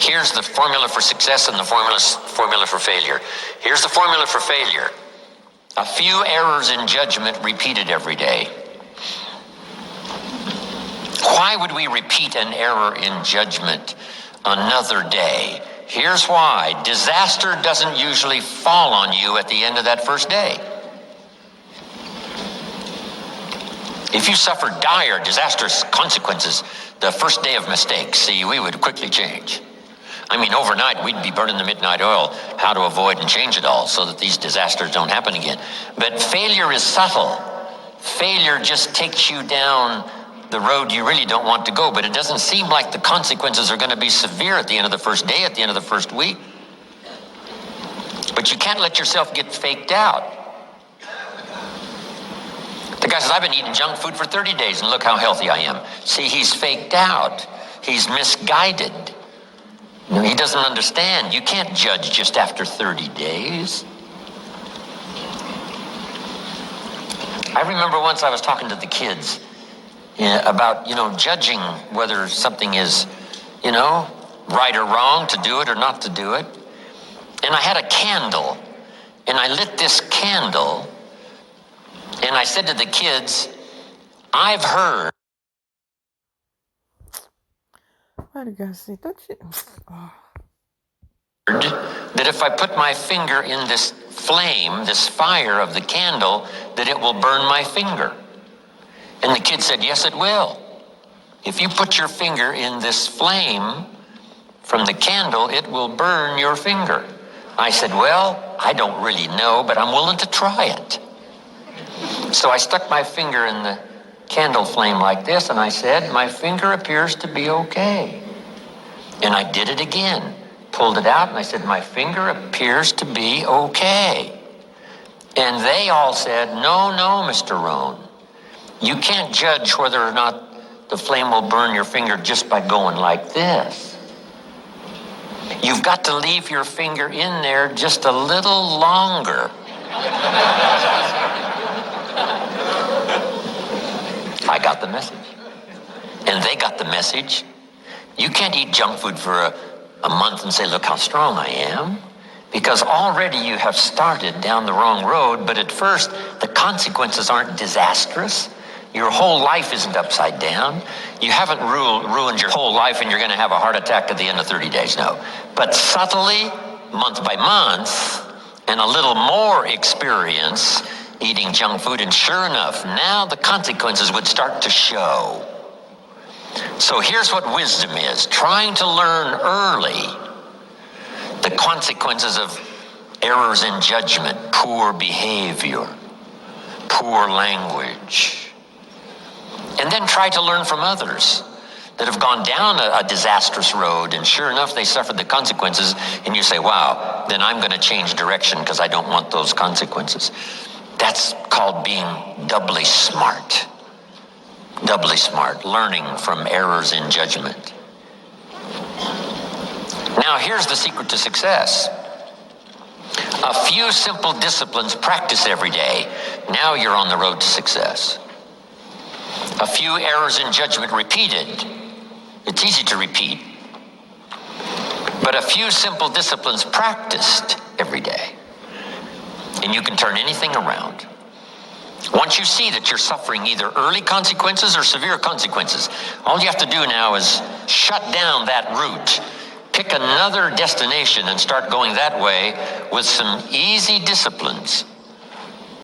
Here's the formula for success and the formula for failure. Here's the formula for failure. A few errors in judgment repeated every day. Why would we repeat an error in judgment another day? Here's why. Disaster doesn't usually fall on you at the end of that first day. If you suffer dire, disastrous consequences the first day of mistakes, see, we would quickly change. I mean, overnight, we'd be burning the midnight oil, how to avoid and change it all so that these disasters don't happen again. But failure is subtle. Failure just takes you down the road you really don't want to go, but it doesn't seem like the consequences are going to be severe at the end of the first day, at the end of the first week. But you can't let yourself get faked out. The guy says, I've been eating junk food for 30 days and look how healthy I am. See, he's faked out. He's misguided. He doesn't understand. You can't judge just after 30 days. I remember once I was talking to the kids about, judging whether something is, right or wrong to do it or not to do it. And I had a candle, and I lit this candle, and I said to the kids, I've heard. Why do you guys see that shit? Oh. That if I put my finger in this flame, this fire of the candle, that it will burn my finger. And the kid said, yes, it will. If you put your finger in this flame from the candle, it will burn your finger. I said, well, I don't really know, but I'm willing to try it. So I stuck my finger in the candle flame like this, and I said, my finger appears to be okay. And I did it again, pulled it out, and I said, my finger appears to be okay. And they all said, no, Mr. Rohn. You can't judge whether or not the flame will burn your finger just by going like this. You've got to leave your finger in there just a little longer. I got the message. And they got the message. You can't eat junk food for a month and say, look how strong I am. Because already you have started down the wrong road, but at first the consequences aren't disastrous. Your whole life isn't upside down. You haven't ruined your whole life and you're going to have a heart attack at the end of 30 days, no. But subtly, month by month, and a little more experience eating junk food, and sure enough, now the consequences would start to show. So here's what wisdom is. Trying to learn early the consequences of errors in judgment, poor behavior, poor language. And then try to learn from others that have gone down a disastrous road, and sure enough, they suffered the consequences, and you say, wow, then I'm going to change direction because I don't want those consequences. That's called being doubly smart. Doubly smart, learning from errors in judgment. Now, here's the secret to success. A few simple disciplines practiced every day. Now you're on the road to success. A few errors in judgment repeated. It's easy to repeat. But a few simple disciplines practiced every day. And you can turn anything around. Once you see that you're suffering either early consequences or severe consequences, all you have to do now is shut down that route. Pick another destination and start going that way with some easy disciplines.